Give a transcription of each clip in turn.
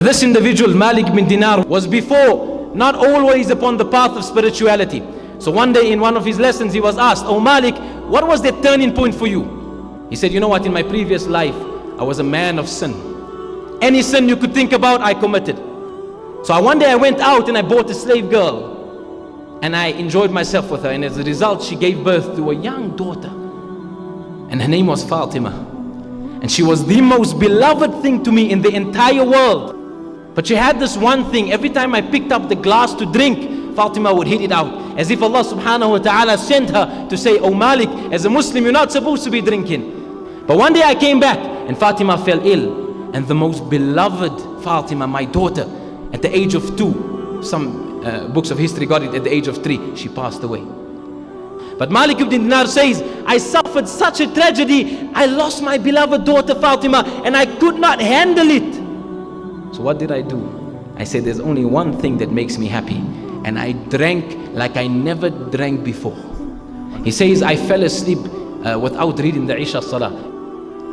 This individual, Malik bin Dinar, was before not always upon the path of spirituality. So one day in one of his lessons he was asked, "Oh Malik, what was the turning point for you?" He said, "You know what, in my previous life I was a man of sin. Any sin you could think about, I committed. So one day I went out and I bought a slave girl and I enjoyed myself with her, and as a result she gave birth to a young daughter, and her name was Fatima, and she was the most beloved thing to me in the entire world. But she had this one thing: every time I picked up the glass to drink, Fatima would hit it out, as if Allah subhanahu wa ta'ala sent her to say, "Oh Malik, as a Muslim you're not supposed to be drinking." But one day I came back and Fatima fell ill, and the most beloved Fatima, my daughter, at the age of 2, some books of history got it at the age of 3, she passed away. But Malik ibn Dinar says, "I suffered such a tragedy, I lost my beloved daughter Fatima and I could not handle it. So what did I do? I said, there's only one thing that makes me happy, and I drank like I never drank before." He says, "I fell asleep without reading the Isha Salah."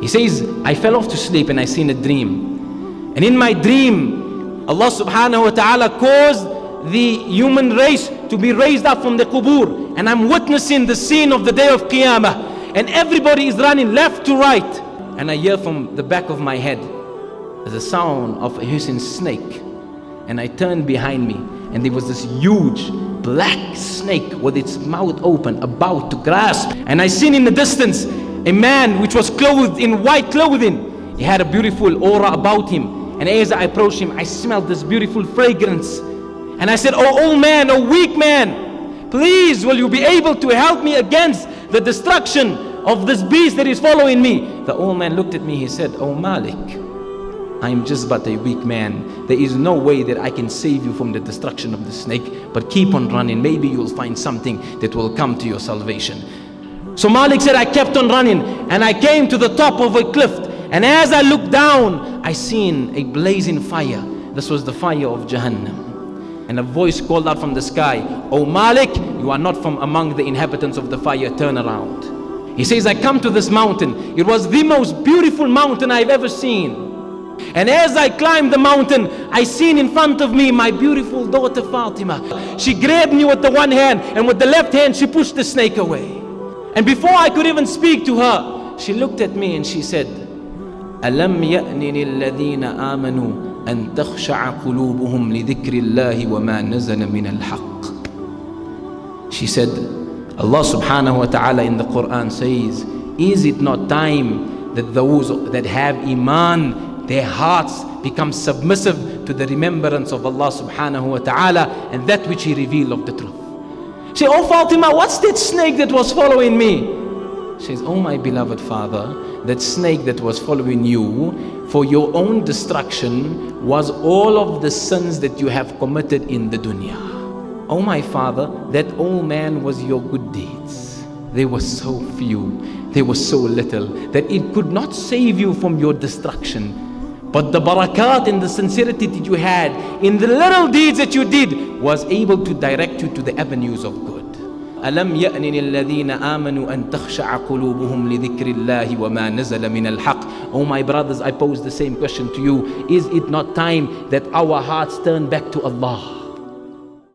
He says, "I fell off to sleep and I seen a dream. And in my dream, Allah subhanahu wa ta'ala caused the human race to be raised up from the qubur. And I'm witnessing the scene of the day of Qiyamah. And everybody is running left to right. And I hear from the back of my head, there's a sound of a hissing snake. And I turned behind me, and there was this huge black snake with its mouth open, about to grasp. And I seen in the distance a man which was clothed in white clothing. He had a beautiful aura about him. And as I approached him, I smelled this beautiful fragrance. And I said, "Oh old man, oh weak man, please will you be able to help me against the destruction of this beast that is following me?" The old man looked at me, he said, "Oh Malik, I am just but a weak man. There is no way that I can save you from the destruction of the snake, but keep on running. Maybe you'll find something that will come to your salvation." So Malik said, I kept on running and I came to the top of a cliff. And as I looked down, I seen a blazing fire. This was the fire of Jahannam. And a voice called out from the sky, "Oh Malik, you are not from among the inhabitants of the fire, turn around." He says, I come to this mountain. It was the most beautiful mountain I've ever seen. And as I climbed the mountain, I seen in front of me my beautiful daughter Fatima. She grabbed me with the one hand, and with the left hand she pushed the snake away. And before I could even speak to her, she looked at me and she said, "Alam ya'ni lilladhina amanu an takhsha'a qulubuhum li dhikri Allahi wa ma nazala min al-haqq." She said, Allah subhanahu wa ta'ala in the Quran says, "Is it not time that those that have iman, their hearts become submissive to the remembrance of Allah subhanahu wa ta'ala and that which He revealed of the truth?" She said, "Oh Fatima, what's that snake that was following me?" She says, "Oh my beloved father, that snake that was following you for your own destruction was all of the sins that you have committed in the dunya. Oh my father, that old man was your good deeds. They were so few, they were so little that it could not save you from your destruction. But the barakat and the sincerity that you had in the little deeds that you did was able to direct you to the avenues of good. أَلَمْ يَأْنِ لِلَّذِينَ آمَنُوا أَن تَخْشَعَ قُلُوبُهُمْ لِذِكْرِ اللَّهِ وَمَا نَزَلَ مِنَ الْحَقِّ." Oh my brothers, I pose the same question to you. Is it not time that our hearts turn back to Allah?